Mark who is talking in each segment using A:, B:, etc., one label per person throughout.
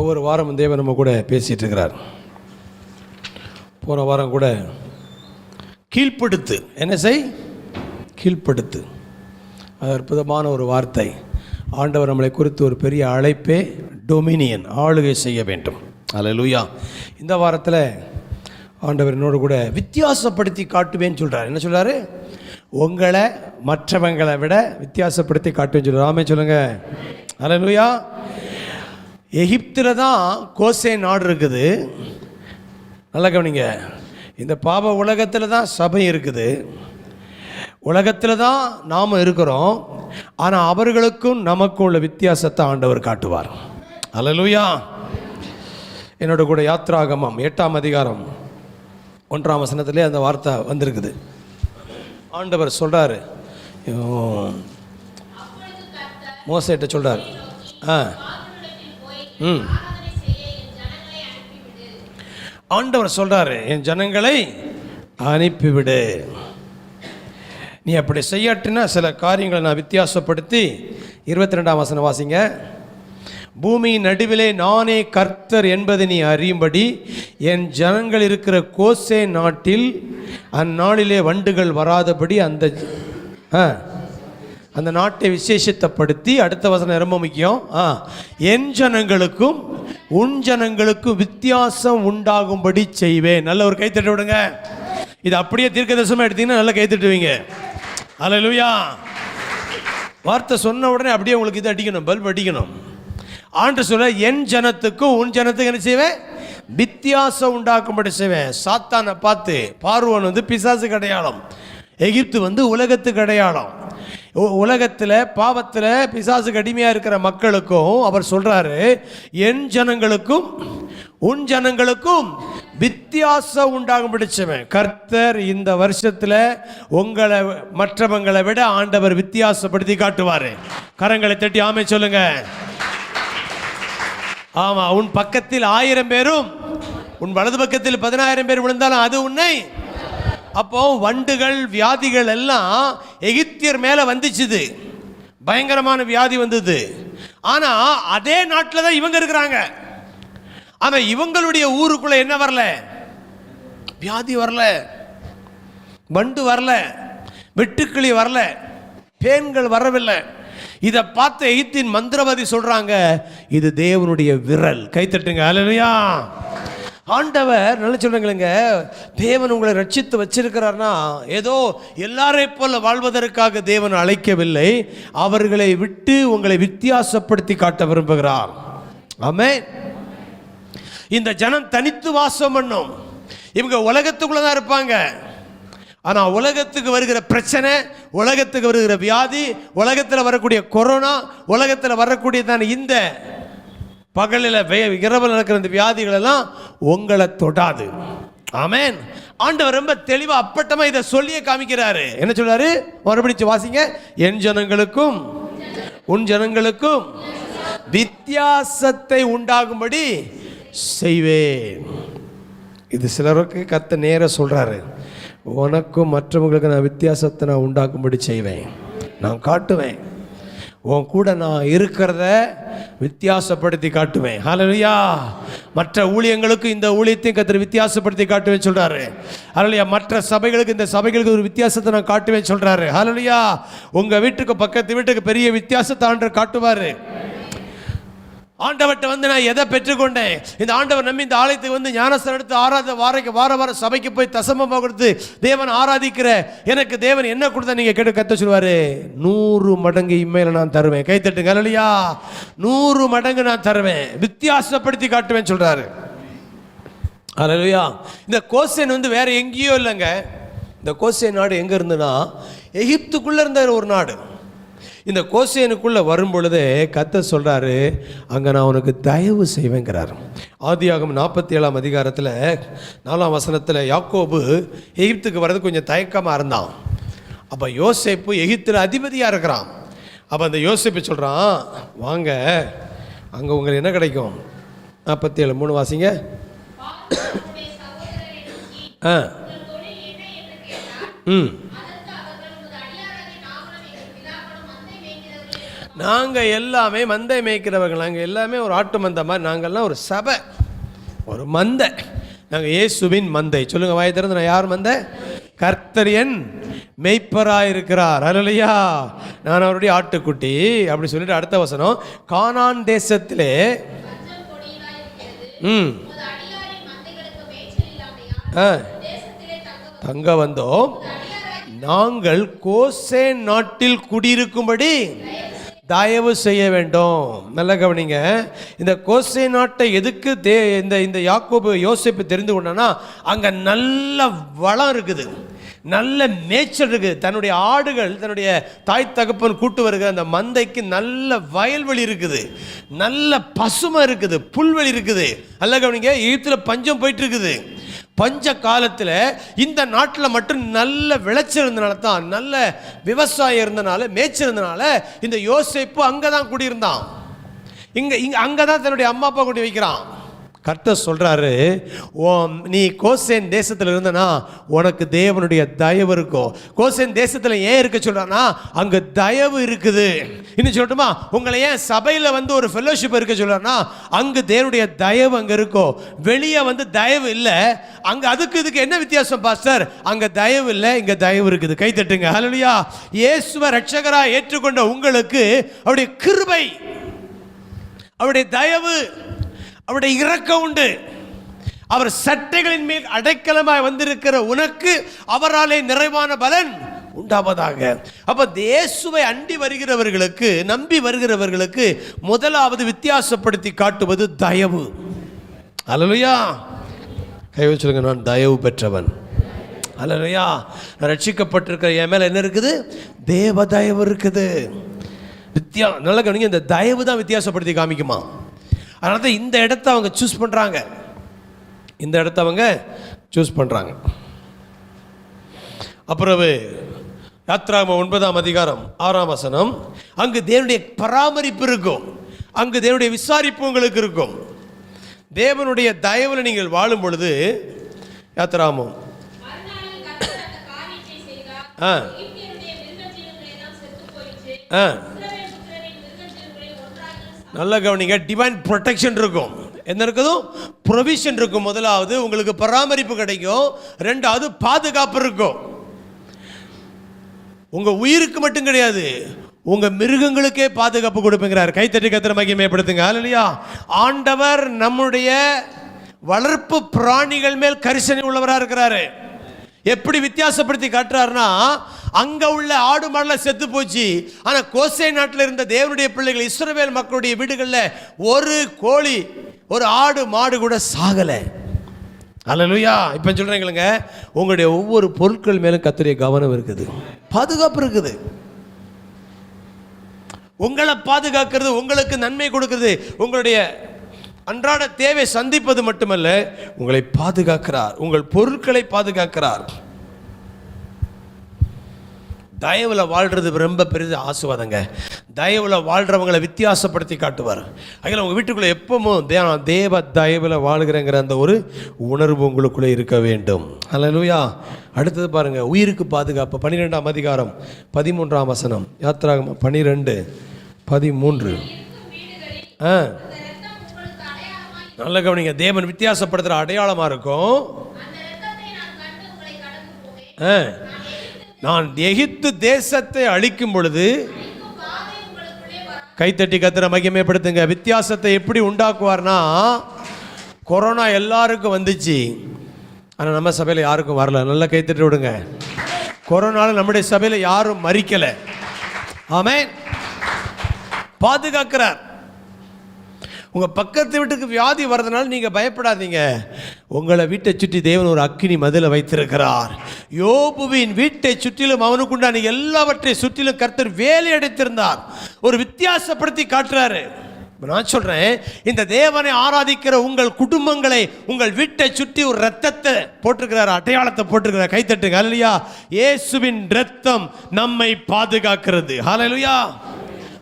A: ஒவ்வொரு வாரம் தேவன் நம்ம கூட பேசிகிட்டு இருக்கிறார். போன வாரம் கூட கீழ்ப்படுத்து, என்ன செய், கீழ்ப்படுத்து. அது அற்புதமான ஒரு வார்த்தை. ஆண்டவர் நம்மளை குறித்து ஒரு பெரிய அழைப்பே டொமினியன், ஆளுகை செய்ய வேண்டும். அல்லேலூயா. இந்த வாரத்தில் ஆண்டவர் என்னோடு கூட வித்தியாசப்படுத்தி காட்டுவேன்னு சொல்கிறார். என்ன சொல்கிறாரு? உங்களை மற்றவங்களை விட வித்தியாசப்படுத்தி காட்டுவேன்னு சொல்கிறார். ஆமே சொல்லுங்கள். அல்லேலூயா. எகிப்தில் தான் கோசேன் நாடு இருக்குது. நல்லா கவனிங்க. இந்த பாவ உலகத்தில் தான் சபை இருக்குது, உலகத்தில் தான் நாம் இருக்கிறோம். ஆனால் அவர்களுக்கும் நமக்கும் உள்ள வித்தியாசத்தை ஆண்டவர் காட்டுவார். அல்லேலூயா. என்னோட கூட யாத்ராகமம் 8ஆம் அதிகாரம் 1ஆம் வசனத்திலே அந்த வார்த்தை வந்திருக்குது. ஆண்டவர் சொல்கிறார், மோசேட்ட சொல்கிறார், ஆண்டவர் சொல்கிறாரு, என் ஜனங்களை அனுப்பிவிடு. நீ அப்படி செய்யாட்டினா சில காரியங்களை நான் வித்தியாசப்படுத்தி 22ஆம் வசனம் வாசிங்க. பூமியின் நடுவிலே நானே கர்த்தர் என்பதை நீ அறியும்படி என் ஜனங்கள் இருக்கிற கோசே நாட்டில் அந்நாளிலே வண்டுகள் வராதபடி அந்த நாட்டை விசேஷத்தைப்படுத்தி, அடுத்த வசனம் ரொம்ப முக்கியம், என் ஜனங்களுக்கும் உன் ஜனங்களுக்கும் வித்தியாசம் உண்டாகும்படி செய்வேன். நல்ல ஒரு கைத்தட்டு விடுங்க. இது அப்படியே தீர்க்கதரிசனமா எடுத்தீங்கன்னா நல்லா கைத்தட்டுவீங்க. அல்லேலூயா. வார்த்தை சொன்ன உடனே அப்படியே உங்களுக்கு இது அடிக்கணும், பல்ப் அடிக்கணும். ஆண்டு சொல்ல, என் ஜனத்துக்கும் உன் ஜனத்துக்கு என்ன செய்வேன்? வித்தியாசம் உண்டாக்கும்படி செய்வேன். சாத்தானை பார்த்து, பார்வோன் பிசாசுக்கு அடையாளம், எகிப்து உலகத்துக்கு அடையாளம். உலகத்தில் பாவத்தில் பிசாசுக்கு அடிமையாக இருக்கிற மக்களுக்கும் அவர் சொல்கிறாரு, என் ஜனங்களுக்கும் உன் ஜனங்களுக்கும் வித்தியாசம் உண்டாகும்படி செய்வேன். கர்த்தர் இந்த வருஷத்தில் உங்களை மற்றவங்களை விட ஆண்டவர் வித்தியாசப்படுத்தி காட்டுவார். கரங்களை தட்டி ஆமே சொல்லுங்க. ஆமாம். உன் பக்கத்தில் 1000 பேரும் உன் வலது பக்கத்தில் 10000 பேர் விழுந்தாலும் அது உன்னை. அப்போ வண்டுகள் வியாதிகள் எல்லாம் எகிப்தியர் மேலே வந்துச்சுது, பயங்கரமான வியாதி வந்தது. ஆனால் அதே நாட்டில் தான் இவங்க இருக்கிறாங்க. ஆனால் இவங்களுடைய ஊருக்குள்ள என்ன வரல? வியாதி வரல, வண்டு வரல, வெட்டுக்கிளி வரல, பேன்கள் வரவில்லை. இதை பார்த்த எகிப்தின் மந்திரவாதி சொல்றாங்க, இது தேவனுடைய விரல். கைத்தட்டுங்க. அல்லேலூயா. ஆண்டவர் நல்ல சொல்லுங்க. தேவன் உங்களை ரட்சித்து வச்சிருக்கிறார்னா ஏதோ எல்லாரை போல வாழ்வதற்காக தேவன் அழைக்கவில்லை. அவர்களை விட்டு உங்களை வித்தியாசப்படுத்தி காட்ட விரும்புகிறார். ஆமென். இந்த ஜனம் தனித்து வாசம் பண்ணும். இவங்க உலகத்துக்குள்ளதான் இருப்பாங்க. ஆனால் உலகத்துக்கு வருகிற பிரச்சனை, உலகத்துக்கு வருகிற வியாதி, உலகத்தில் வரக்கூடிய கொரோனா, உலகத்தில் வரக்கூடியதான இந்த பகலில் இரவில் நடக்கிற இந்த வியாதிகள் எல்லாம் உங்களை தொடாது. ஆமென். ஆண்டவர் ரொம்ப தெளிவாக அப்பட்டமாக இதை சொல்லியே காமிக்கிறாரு. என்ன சொல்றாரு? மறுபடியும் வாசிங்க. என் ஜனங்களுக்கும் உன் ஜனங்களுக்கும் வித்தியாசத்தை உண்டாகும்படி செய்வேன். இது சிலருக்கு கத்த நேர சொல்றாரு, உனக்கும் மற்றவங்களுக்கு நான் வித்தியாசத்தை நான் உண்டாக்கும்படி செய்வேன், நான் காட்டுவேன். உன் கூட நான் இருக்கிறத வித்தியாசப்படுத்தி காட்டுவேன். ஹல்லேலூயா. மற்ற ஊழியங்களுக்கு இந்த ஊழியத்தையும் கர்த்தர் வித்தியாசப்படுத்தி காட்டுவேன் சொல்றாரு. ஹல்லேலூயா. மற்ற சபைகளுக்கு இந்த சபைகளுக்கு ஒரு வித்தியாசத்தை நான் காட்டுவேன் சொல்றாரு. ஹல்லேலூயா. உங்க வீட்டுக்கு பக்கத்து வீட்டுக்கு பெரிய வித்தியாசத்தை ஆண்டவர் காட்டுவாரு. ஆண்டவர்கிட்ட நான் எதை பெற்றுக்கொண்டேன்? இந்த ஆண்டவர் நம்பி இந்த ஆலயத்துக்கு ஞானஸ்தானம் எடுத்து வார சபைக்கு போய் தசமமாக கொடுத்து தேவன் ஆராதிக்கிற எனக்கு தேவன் என்ன கொடுத்தா நீங்க கேட்டு கத்த சொல்லுவாரு, 100 மடங்கு இம்மையில நான் தருவேன். கைத்தட்டுங்க. அல்லேலூயா. 100 மடங்கு நான் தருவேன், வித்தியாசப்படுத்தி காட்டுவேன் சொல்றாரு. அல்லேலூயா. இந்த கோசேன் வேற எங்கேயோ இல்லைங்க. இந்த கோசேன் நாடு எங்க இருந்துன்னா எகிப்துக்குள்ள இருந்த ஒரு நாடு. இந்த கோசேனுக்குள்ள வரும் பொழுதே கர்த்தர் சொல்றாரு, அங்க நான் உனக்கு தயவு செய்வேங்கிறார். ஆதியாகமம் 47ஆம் அதிகாரத்தில் 4ஆம் வசனத்தில் யாக்கோபு எகிப்துக்கு வர்றது கொஞ்சம் தயக்கமாக இருந்தான். அப்போ யோசேப்பு எகிப்தில் அதிபதியாக இருக்கிறான். அப்போ அந்த யோசேப்பு சொல்கிறான், வாங்க அங்கே உங்களுக்கு என்ன கிடைக்கும்? 47:3 வாசிங்க. நாங்கள் எல்லாமே மந்தை மேய்க்கிறவர்கள். நாங்கள் எல்லாமே ஒரு ஆட்டு மந்தை மாதிரி. நாங்கள்லாம் ஒரு சபை, ஒரு மந்தை. நாங்கள் இயேசுவின் மந்தை. சொல்லுங்கள் வாயை திறந்து. நான் யார் மந்தை? கர்த்தர் என் மெய்ப்பராயிருக்கிறார். அல்லேலூயா. நான் அவருடைய ஆட்டுக்குட்டி. அப்படி சொல்லிட்டு அடுத்த வசனம், கானான் தேசத்திலே தங்க வந்தோம். நாங்கள் கோசேன் நாட்டில் குடியிருக்கும்படி தயவு செய்ய வேண்டும். நல்ல கவனிங்க. இந்த கோசே நாட்டை எதுக்கு இந்த யாக்கோபு யோசேப்பு தெரிந்து கொண்டானா, அங்கே நல்ல வளம் இருக்குது, நல்ல மேய்ச்சல் இருக்குது. தன்னுடைய ஆடுகள், தன்னுடைய தாய் தகப்பன் கூட்டு வருகிற அந்த மந்தைக்கு நல்ல வயல்வெளி இருக்குது, நல்ல பசுமை இருக்குது, புல்வெளி இருக்குது. நல்ல கவனிங்க. எகிப்தில் பஞ்சம் போயிட்டு இருக்குது. பஞ்ச காலத்தில் இந்த நாட்டில் மட்டும் நல்ல விளைச்சல் இருந்தனால தான், நல்ல விவசாயம் இருந்தனால, மேய்ச்சல் இருந்தனால இந்த யோசேப்பு அங்கே தான் குடியிருந்தான். அங்கே தான் தன்னுடைய அம்மா அப்பா கூட்டி வைக்கிறான். கர்த்தர் சொல்கிறாரு, நீ கோசேன் தேசத்தில் இருந்தனா உனக்கு தேவனுடைய தயவு இருக்கும். கோசேன் தேசத்தில் ஏன் இருக்க சொல்கிறான்னா, அங்கே தயவு இருக்குது. இன்னும் சொல்லட்டுமா, உங்களை ஏன் சபையில் வந்து ஒரு ஃபெல்லோஷிப் இருக்க சொல்கிறான்னா, அங்கே தேவனுடைய தயவு அங்கே இருக்கும். வெளியே வந்து தயவு இல்லை. அங்கே இதுக்கு என்ன வித்தியாசம் பாஸ்டர்? அங்கே தயவு இல்லை, இங்கே தயவு இருக்குது. கை தட்டுங்க. ஹல்லேலூயா. இயேசுவை ரட்சகராக ஏற்றுக்கொண்ட உங்களுக்கு அவருடைய கிருபை, அவருடைய தயவு, அவருடைய இரக்கம் உண்டு. அவர் சட்டைகளின் மேல் அடைக்கலமாய் வந்திருக்கிற உனக்கு அவராலே நிறைவான பலன் உண்டாவதாக. அப்ப இயேசுவை அண்டி வருகிறவர்களுக்கு, நம்பி வருகிறவர்களுக்கு முதலாவது வித்தியாசப்படுத்தி காட்டுவது தயவு. அல்லேலூயா. கை வச்சுருங்க. நான் தயவு பெற்றவன். அல்லேலூயா. நான் ரட்சிக்கப்பட்டிருக்கிற என் மேல என்ன இருக்குது? தேவ தயவு இருக்குது. நல்ல கவனிங்க. இந்த தயவு தான் வித்தியாசப்படுத்தி காமிக்குமா. அதனால தான் இந்த இடத்த அவங்க சூஸ் பண்ணுறாங்க. இந்த இடத்த அவங்க சூஸ் பண்ணுறாங்க. அப்புறம் யாத்ராகமம் 9ஆம் அதிகாரம் 6ஆம் வசனம், அங்கு தேவனுடைய பராமரிப்பு இருக்கும், அங்கு தேவனுடைய விசாரிப்பு உங்களுக்கு இருக்கும். தேவனுடைய தயவில் நீங்கள் வாழும் பொழுது, யாத்ராகமம் நல்ல கவனிங்க. டிவைன் ப்ரொடெக்ஷன் இருக்கும். என்ன இருக்குதும்? ப்ரொவிஷன் இருக்கும். முதலாவது உங்களுக்கு பராமரிப்பு கிடைக்கும். ரெண்டாவது பாதுகாப்பு இருக்கும். உங்க உயிருக்கு மட்டும் கிடையாது, உங்க மிருகங்களுக்கே பாதுகாப்பு கொடுப்பேங்கிறார். கைத்தட்டி கர்த்தரை மகிமைப்படுத்துங்க. ஹல்லேலூயா. ஆண்டவர் நம்முடைய வளர்ப்பு பிராணிகள் மேல் கரிசனை உள்ளவராக இருக்கிறாரு. எப்படி வித்தியாசப்படுத்தி காட்டுறாருன்னா, அங்க உள்ள ஆடு மாடெல்லாம் செத்து போச்சு. ஆனா கோசே நாட்டில் இருந்த தேவனுடைய பிள்ளைகள், இஸ்ரவேல் மக்களுடைய வீடுகளில் ஒரு கோழி, ஒரு ஆடு மாடு கூட சாகல. அல்லேலூயா. இப்ப சொல்றீங்களுங்க, உங்களுடைய ஒவ்வொரு பொருட்கள் மேலும் கர்த்தருடைய கவனம் இருக்குது, பாதுகாப்பு இருக்குது. உங்களை பாதுகாக்கிறது, உங்களுக்கு நன்மை கொடுக்கிறது, உங்களுடைய அன்றாட தேவை சந்திப்பது மட்டுமல்ல, உங்களை பாதுகாக்கிறார், உங்கள் பொருட்களை பாதுகாக்கிறார். தயவுல வாழ்றது ரொம்ப பெரிய ஆசீர்வாதங்க. தயவுல வாழ்றவங்களை வித்தியாசப்படுத்தி காட்டுவார். அதில் உங்கள் வீட்டுக்குள்ளே எப்பவும் தேவ தயவுல வாழ்கிறேங்கிற அந்த ஒரு உணர்வு உங்களுக்குள்ளே இருக்க வேண்டும். அல்லேலூயா. அடுத்தது பாருங்க, உயிருக்கு பாதுகாப்பு. 12ஆம் அதிகாரம் 13ஆம் வசனம். யாத்ராகமம் 12:13. நல்ல கவனிங்க. தேவன் வித்தியாசப்படுத்துகிற அடையாளமாக இருக்கும். நான் எகிப்து தேசத்தை அழிக்கும் பொழுது, கைத்தட்டி கர்த்தரை மகிமைப்படுத்துங்க. வித்தியாசத்தை எப்படி உண்டாக்குவார்னா, கொரோனா எல்லாருக்கும் வந்துச்சு, ஆனால் நம்ம சபையில் யாருக்கும் வரல. நல்லா கைத்தட்டி விடுங்க. கொரோனால நம்முடைய சபையில் யாரும் மரிக்கலை. ஆமென். பாதுகாக்கிறார். உங்கள் பக்கத்து வீட்டுக்கு வியாதி வர்றதுனால நீங்கள் பயப்படாதீங்க. உங்களை வீட்டை சுற்றி தேவன் ஒரு அக்கினி மதிலை வைத்திருக்கிறார். யோபுவின் வீட்டை சுற்றிலும் அவனுக்குண்டான எல்லாவற்றை சுற்றிலும் கர்த்தர் வேலை அடைத்திருந்தார். ஒரு வித்தியாசப்படுத்தி காட்டுறாரு. நான் சொல்கிறேன், இந்த தேவனை ஆராதிக்கிற உங்கள் குடும்பங்களை, உங்கள் வீட்டை சுற்றி ஒரு ரத்தத்தை போட்டிருக்கிறார், அடையாளத்தை போட்டிருக்கிறார். கைத்தட்டுங்க. ஹல்லேலூயா. இயேசுவின் ரத்தம் நம்மை பாதுகாக்கிறது. ஹல்லேலூயா.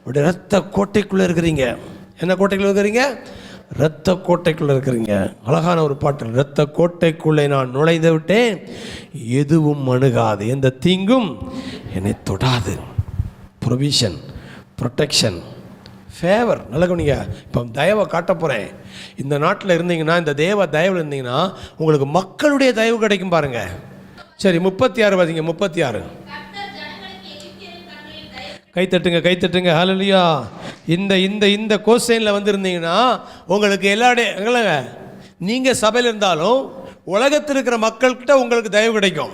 A: ஒரு ரத்த கோட்டைக்குள்ளே இருக்கிறீங்க. என்ன கோட்டைக்குள்ள இருக்கிறீங்க? இரத்த கோட்டைக்குள்ள இருக்கிறீங்க. அழகான ஒரு பாட்டு. இரத்த கோட்டைக்குள்ளே நான் நுழைந்து விட்டேன், எதுவும் அணுகாது, எந்த தீங்கும் என்னை தொடாது. Provision, protection, favour. நல்ல கவனிங்க. இப்போ தயவை காட்ட போகிறேன். இந்த நாட்டில் இருந்தீங்கன்னா, இந்த தயவில் இருந்தீங்கன்னா உங்களுக்கு மக்களுடைய தயவு கிடைக்கும் பாருங்க. சரி, 36 பார்த்தீங்க. 36 கைத்தட்டுங்க, கைத்தட்டுங்க. ஹல்லேலூயா. இந்த இந்த இந்த கோசைனில் வந்திருந்தீங்கன்னா உங்களுக்கு எங்களைங்க நீங்கள் சபையில் இருந்தாலும் உலகத்தில் இருக்கிற மக்கள்கிட்ட உங்களுக்கு தயவு கிடைக்கும்.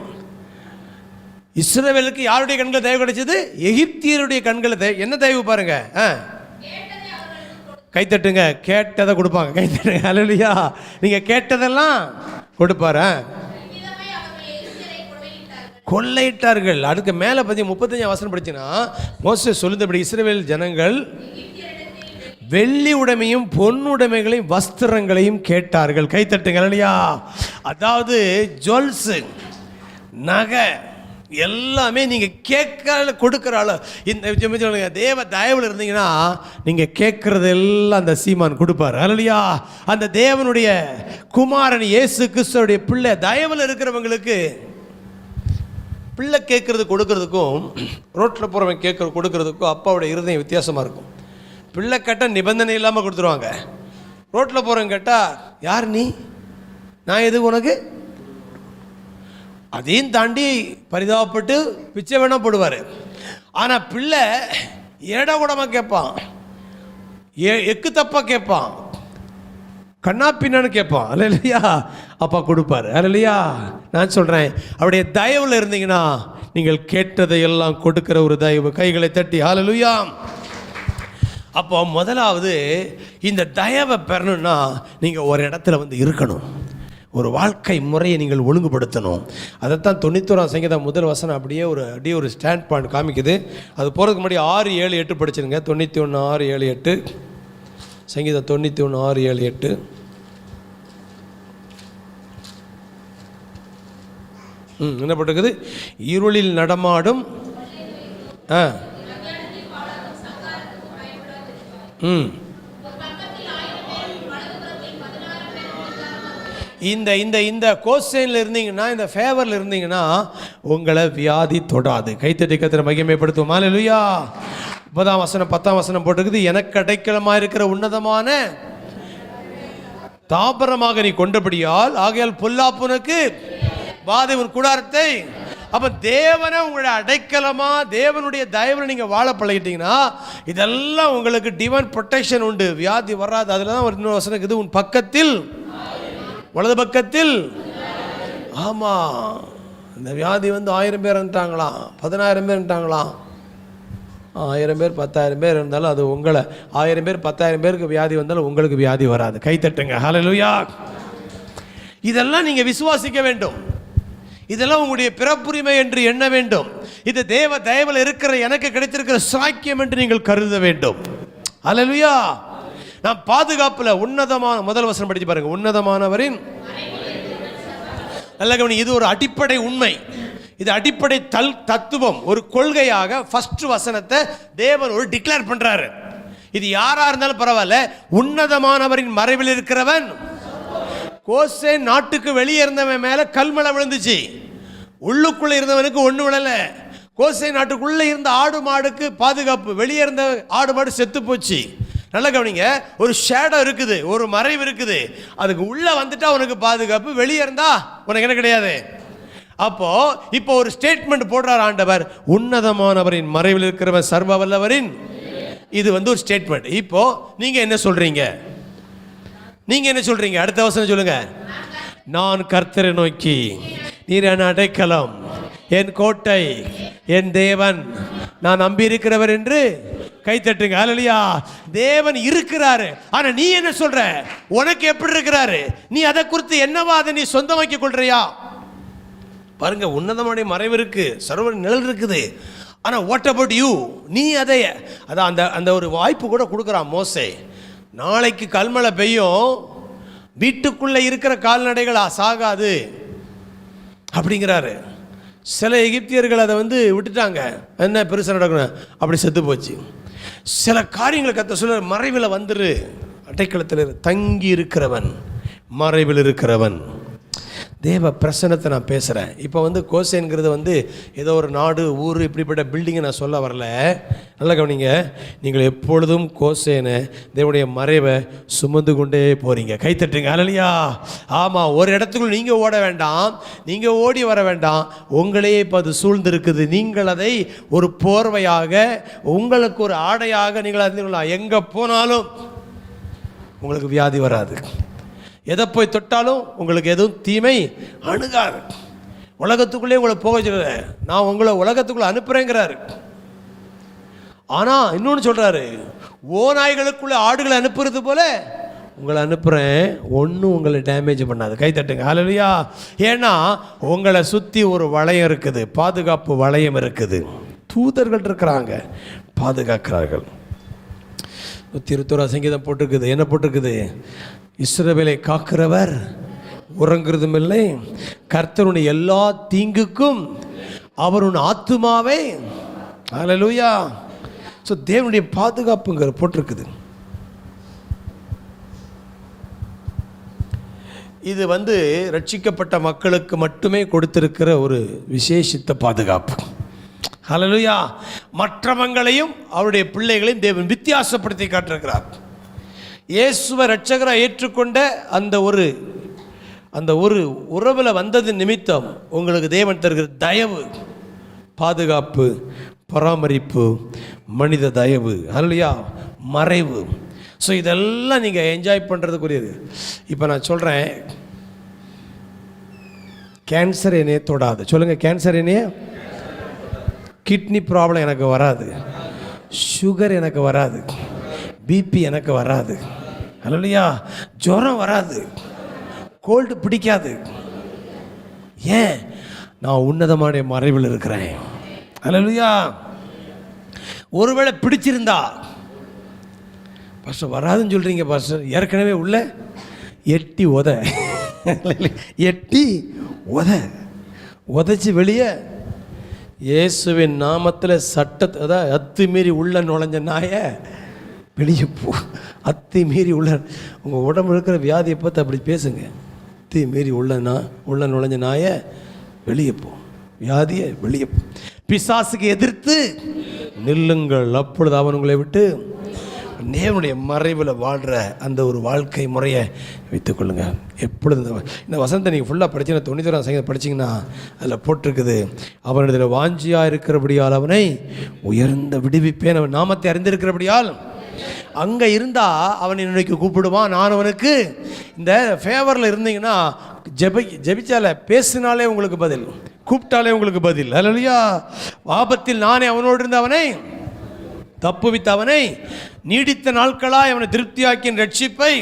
A: இஸ்ரவேலுக்கு யாருடைய கண்களில் தயவு கிடைச்சது? எகிப்தியருடைய கண்களில் என்ன தயவு பாருங்க. கைத்தட்டுங்க. கேட்டதை கொடுப்பாங்க. கைத்தட்டுங்க. ஹல்லேலூயா. நீங்கள் கேட்டதெல்லாம் கொடுப்பாரு. கொள்ளையிட்டார்கள். அதுக்கு மேலே பற்றி 35 வசனம் படிச்சுன்னா மோசே சொல்லுதபடி இஸ்ரவேல் ஜனங்கள் வெள்ளி உடைமையும் பொன்னுடைமைகளையும் வஸ்திரங்களையும் கேட்டார்கள். கைத்தட்டுங்க. ஹல்லேலூயா. அதாவது ஜுவல்ஸ், நகை எல்லாமே நீங்கள் கேட்க கொடுக்குற ஆள். இந்த தேவ தயவில் இருந்தீங்கன்னா நீங்கள் கேட்குறது எல்லாம் அந்த சீமான் கொடுப்பார். ஹல்லேலூயா. அந்த தேவனுடைய குமாரன் இயேசு கிறிஸ்துவுடைய பிள்ளை தயவில் இருக்கிறவங்களுக்கு பிள்ளை கேட்குறது கொடுக்கறதுக்கும் ரோட்டில் போகிறவங்க கொடுக்கறதுக்கும் அப்பாவுடைய இருதயம் வித்தியாசமாக இருக்கும். பிள்ளை கேட்டால் நிபந்தனை இல்லாமல் கொடுத்துருவாங்க. ரோட்டில் போகிறவங்க கேட்டால் யார் நீ, நான் எது உனக்கு, அதையும் தாண்டி பரிதாபப்பட்டு பிச்சை வேணா போடுவார். ஆனால் பிள்ளை ஏடா கூடமாக கேட்பான், எக்கு தப்பாக கேட்பான், கண்ணா பின்னான்னு கேட்பான். அல்லையா? அப்பா கொடுப்பார். அல்லையா? நான் சொல்கிறேன், அவருடைய தயவில் இருந்தீங்கன்னா நீங்கள் கேட்டதை எல்லாம் கொடுக்கிற ஒரு தயவு. கைகளை தட்டி ஹல்லேலூயா. அப்போ முதலாவது இந்த தயவை பெறணும்னா நீங்கள் ஒரு இடத்துல வந்து இருக்கணும். ஒரு வாழ்க்கை முறையை நீங்கள் ஒழுங்குபடுத்தணும். அதைத்தான் 91 சங்கீதம் முதல் வசனம் அப்படியே ஒரு ஸ்டாண்ட் பாயிண்ட் காமிக்குது. அது போகிறதுக்கு முன்னாடி 6, 7, 8 படிச்சிருங்க. 91, 6, 7, 8. சங்கீதம் 91, 6, 7, 8. என்ன போட்டிருக்குது? இருளில் நடமாடும் இந்த இந்த இந்த கோசைனில் இருந்தீங்கன்னா, இந்த ஃபேவரில் இருந்தீங்கன்னா உங்களை வியாதி தொடாது. கைத்தட்டி கர்த்தரை மகிமைப்படுத்துவோம். ஹல்லேலூயா. 9ஆம் வசனம் 10ஆம் வசனம் போட்டிருக்குது. எனக்கு அடைக்கலமாக இருக்கிற உன்னதமான தாபரமாக நீ கொண்டபடியால் ஆகையால் பொல்லாப்புனக்கு வாதை உன் கூடாரத்தை. அப்போ தேவனை உங்களுடைய அடைக்கலமா, தேவனுடைய தயவில் நீங்கள் வாழ பழகிட்டீங்கன்னா இதெல்லாம் உங்களுக்கு டிவைன் ப்ரொடெக்ஷன் உண்டு. வியாதி வராது. அதில் தான் ஒரு இன்னொரு வசனம் இருக்குது, உன் பக்கத்தில் வலது பக்கத்தில். ஆமாம், இந்த வியாதி வந்து 1000 பேர் இருந்தாங்களாம், 10000 பேர் இருந்தாங்களாம். 1000 பேர் 10,000 பேர் இருந்தாலும் அது உங்களை 1000 பேர் 10,000 பேருக்கு வியாதி வந்தாலும் உங்களுக்கு வியாதி வராது. கைத்தட்டுங்க. ஹல்லேலூயா. இதெல்லாம் நீங்கள் விசுவாசிக்க வேண்டும். இதெல்லாம் உங்களுடைய பிறப்புரிமை என்று எண்ண வேண்டும். இது தேவ தயவில் இருக்கிற எனக்கு கிடைத்திருக்கிற சாக்கியம் என்று நீங்கள் கருத வேண்டும். ஹல்லேலூயா. நான் பாதுகாப்பில் உன்னதமான முதல் வசனம் படித்து பாருங்க. உன்னதமானவரின் நல்ல கவனி. இது ஒரு அடிப்படை உண்மை. இது அடிப்படை தத்துவம், ஒரு கொள்கையாக ஃபர்ஸ்ட் வசனத்தை தேவன் ஒரு டிக்ளேர் பண்றாரு. இது யாரா இருந்தாலும் பரவாயில்ல, உன்னதமானவரின் மறைவில் இருக்கிறவன். கோசே நாட்டுக்கு வெளியே இருந்தவன் மேல கல்மழை விழுந்துச்சு, உள்ளுக்குள்ள இருந்தவனுக்கு ஒண்ணு விழல. கோசே நாட்டுக்குள்ள இருந்த ஆடு மாடுக்கு பாதுகாப்பு, வெளியே இருந்த ஆடு மாடு செத்து போச்சு. நல்ல கவனிங்க, ஒரு ஷேடோ இருக்குது, ஒரு மறைவு இருக்குது. அதுக்கு உள்ள வந்துட்டா உனக்கு பாதுகாப்பு, வெளியே இருந்தா உனக்கு என்ன கிடையாது. அப்போ இப்போ ஒரு ஸ்டேட்மெண்ட் போடுறார் ஆண்டவர், உன்னதமானவரின் மறைவில் இருக்கிறவன் சர்வ வல்லவரின். இது வந்து ஒரு ஸ்டேட்மெண்ட். இப்போ நீங்க என்ன சொல்றீங்க? நீங்க என்ன சொல்றீங்க? அடுத்த வசனம் சொல்லுங்க. நான் கர்த்தரை நோக்கி, நீர் என் அடைக்கலம், என் கோட்டை, என் தேவன், நான் நம்பி இருக்கிறவர் என்று கைத்தட்டுங்க. ஹல்லேலூயா. தேவன் இருக்கிறாரு. ஆனா நீ என்ன சொல்ற? உனக்கு எப்படி இருக்கிறாரு? நீ அதை குறித்து என்னவா அதை நீ சொந்தமாக்கி கொள்றியா? பாருங்க, உன்னதமான மறைவு இருக்கு, சர்வ நிழல் இருக்குது. ஆனா வாட் அபவுட் யூ? நீ அதை அதான் அந்த அந்த ஒரு வாய்ப்பு கூட கொடுக்குறான் மோசே. நாளைக்கு கல்மழை பெய்யும், வீட்டுக்குள்ளே இருக்கிற கால்நடைகள் சாகாது அப்படிங்கிறாரு. சில எகிப்தியர்கள் அதை வந்து விட்டுட்டாங்க, என்ன பெருசாக நடக்கணும், அப்படி செத்து போச்சு. சில காரியங்களை கத்த சொல்ல, மறைவில் வந்துரு, அடைக்கலத்தில் தங்கி இருக்கிறவன், மறைவில் இருக்கிறவன். தேவ பிரசன்னத்தை நான் பேசுகிறேன். இப்போ கோசேன்கிறது ஏதோ ஒரு நாடு ஊர் இப்படிப்பட்ட பில்டிங்கை நான் சொல்ல வரல. நல்லா கவனிங்க. நீங்கள் எப்பொழுதும் கோசேனை தேவனுடைய மறைவை சுமந்து கொண்டே போகிறீங்க. கைத்தட்டுங்க. அல்லையா? ஆமாம். ஒரு இடத்துக்குள்ள நீங்கள் ஓட வேண்டாம், நீங்கள் ஓடி வர வேண்டாம். உங்களையே இப்போ அது சூழ்ந்திருக்குது. நீங்கள் அதை ஒரு போர்வையாக, உங்களுக்கு ஒரு ஆடையாக நீங்கள் அறிந்துக்கலாம். எங்கே போனாலும் உங்களுக்கு வியாதி வராது. எதை போய் தொட்டாலும் உங்களுக்கு எதுவும் தீமை அணுகாது. உலகத்துக்குள்ளே உங்களை போக சொல்ல, நான் உங்களை உலகத்துக்குள்ளே அனுப்புகிறேங்கிறாரு. ஆனால் இன்னொன்று சொல்கிறாரு, ஓநாய்களுக்குள்ளே ஆடுகளை அனுப்புறது போல உங்களை அனுப்புகிறேன், ஒன்றும் உங்களை டேமேஜ் பண்ணாது. கை தட்டுங்க. ஹல்லேலூயா. ஏன்னா உங்களை சுற்றி ஒரு வளையம் இருக்குது, பாதுகாப்பு வளையம் இருக்குது. தூதர்கள் இருக்கிறாங்க, பாதுகாக்கிறார்கள். 121 சங்கீதம் போட்டிருக்குது. என்ன போட்டிருக்குது? இஸ்ரவேலை காக்கிறவர் உறங்குறதும் இல்லை, கர்த்தருடைய எல்லா தீங்குக்கும் அவர் உன் ஆத்துமாவை. ஹல்லேலூயா. ஸோ தேவனுடைய பாதுகாப்புங்கிற போட்டிருக்குது. இது ரட்சிக்கப்பட்ட மக்களுக்கு மட்டுமே கொடுத்திருக்கிற ஒரு விசேஷித்த பாதுகாப்பு. ஹல்லேலூயா. மற்றவங்களையும் அவருடைய பிள்ளைகளையும் தேவன் வித்தியாசப்படுத்தி காட்டிருக்கிறார். இயேசுவை ரட்சகராக ஏற்றுக்கொண்ட அந்த ஒரு உறவில் வந்தது நிமித்தம் உங்களுக்கு தேவன் தருகிற தயவு, பாதுகாப்பு, பராமரிப்பு, மனித தயவு, ஹல்லேலூயா, மறைவு. ஸோ இதெல்லாம் நீங்கள் என்ஜாய் பண்ணுறதுக்குரியது. இப்போ நான் சொல்கிறேன், கேன்சர் என்னையே தொடாது. சொல்லுங்கள், கேன்சர் என்னையே. கிட்னி ப்ராப்ளம் எனக்கு வராது, சுகர் எனக்கு வராது, பிபி எனக்கு வராது, ஹல்லேலூயா, ஜுரம் வராது, கோல்டு பிடிக்காது. ஏன்? நான் உன்னதமான மறைவில் இருக்கிறேன். ஹல்லேலூயா. ஒருவேளை பிடிச்சிருந்தா, பாஸ்டர் வராதுன்னு சொல்கிறீங்க பாஸ்டர், ஏற்கனவே உள்ள எட்டி உதைச்சி வெளியே இயேசுவின் நாமத்தில் சட்டத்தை, அதான் அத்துமீறி உள்ள நுழைஞ்ச நாயை வெளியே போ. அத்துமீறி உள்ள உங்கள் உடம்பு இருக்கிற வியாதியை பார்த்து அப்படி பேசுங்க. அத்துமீறி உள்ள நுழைஞ்ச நாயை வெளியே போ, வியாதியை வெளியே போ. பிசாசுக்கு எதிர்த்து நில்லுங்கள், அப்பொழுது அவன் உங்களை விட்டு. தேவனுடைய மறைவில் வாழ்கிற அந்த ஒரு வாழ்க்கை முறையை வைத்துக்கொள்ளுங்க. எப்பொழுது இந்த வசனத்தை நீங்கள் ஃபுல்லாக படித்தீங்கன்னா, 91 சங்கீதம் படிச்சிங்கன்னா அதில் போட்டிருக்குது, அவனிடத்தில் வாஞ்சியாக இருக்கிறபடியால் அவனை உயர்ந்த விடுவிப்பேன், அவன் நாமத்தை அறிந்திருக்கிறபடியால். அங்கே இருந்தால் அவன் இன்னைக்கு கூப்பிடுவான், நான் அவனுக்கு. இந்த ஃபேவரில் இருந்தீங்கன்னா ஜெபிச்சால பேசினாலே உங்களுக்கு பதில், கூப்பிட்டாலே உங்களுக்கு பதில். ஹல்லேலூயா. ஆபத்தில் நானே அவனோடு இருந்த அவனை தப்புவித்த அவனை நீடித்த நாட்களாய் அவனை திருப்தியாக்கின் ரட்சிப்பை.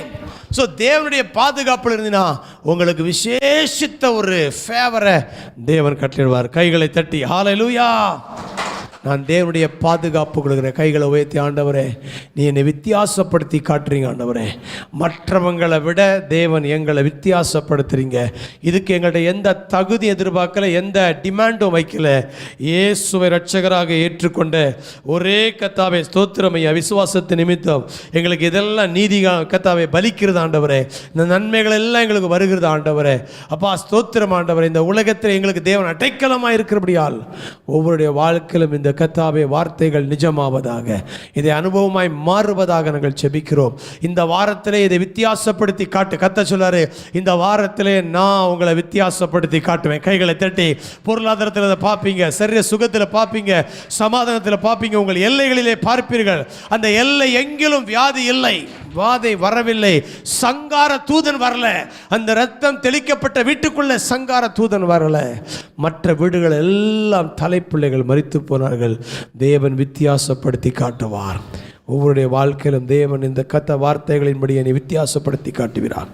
A: ஸோ தேவனுடைய பாதுகாப்பில் இருந்தினா உங்களுக்கு விசேஷித்த ஒரு ஃபேவரை தேவன் கட்டிடுவார். கைகளை தட்டி ஹல்லேலூயா. நான் தேவனுடைய பாதுகாப்பு கொடுக்குறேன். கைகளை உயர்த்தி, ஆண்டவரே நீ என்னை வித்தியாசப்படுத்தி காட்டுறீங்க. ஆண்டவரே, மற்றவங்களை விட தேவன் எங்களை வித்தியாசப்படுத்துறீங்க. இதுக்கு எங்கள்கிட்ட எந்த தகுதி எதிர்பார்க்கல, எந்த டிமாண்டும் வைக்கல. இயேசுவை ரட்சகராக ஏற்றுக்கொண்ட ஒரே கர்த்தாவே ஸ்தோத்திரமையா. விசுவாசத்து நிமித்தம் எங்களுக்கு இதெல்லாம் நீதி கர்த்தாவே பலிக்கிறது ஆண்டவரே. இந்த நன்மைகள் எல்லாம் எங்களுக்கு வருகிறது ஆண்டவரே. அப்பா ஸ்தோத்திரம் ஆண்டவரே. இந்த உலகத்தில் எங்களுக்கு தேவன் அடைக்கலமாக இருக்கிறபடியால் ஒவ்வொருடைய வாழ்க்கையிலும் இந்த கர்த்தாவே வார்த்தைகள் நிஜமாவதாக, இதை அனுபவமாய் மாறுவதாக நாங்கள் செபிக்கிறோம். இந்த வாரத்திலே இதை வித்தியாசப்படுத்தி காட்டு. கர்த்தர் சொல்றாரு, இந்த வாரத்திலே நான் உங்களை வித்தியாசப்படுத்தி காட்டுவேன். கைகளை தட்டி. பொருளாதாரத்தில் பார்ப்பீங்க, சரீர சுகத்தில் பார்ப்பீங்க, சமாதானத்தில் பார்ப்பீங்க, உங்கள் எல்லைகளிலே பார்ப்பீர்கள். அந்த எல்லை எங்கிலும் வியாதி இல்லை, வாதை வரவில்லை, சங்கார தூதன் வரல. அந்த ரத்தம் தெளிக்கப்பட்ட வீட்டுக்குள்ள சங்கார தூதன் வரல. மற்ற வீடுகள் எல்லாம் தலைப்பிள்ளைகள் மரித்து போனார்கள். தேவன் வித்தியாசப்படுத்தி காட்டுவார். ஒவ்வொருடைய வாழ்க்கையிலும் தேவன் இந்த கத்த வார்த்தைகளின்படி என்னை வித்தியாசப்படுத்தி காட்டுகிறார்.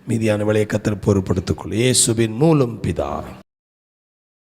A: மீதியான விலையை கத்தர் பொறுப்படுத்திக் கொள். இயேசுவின் மூலம் பிதா.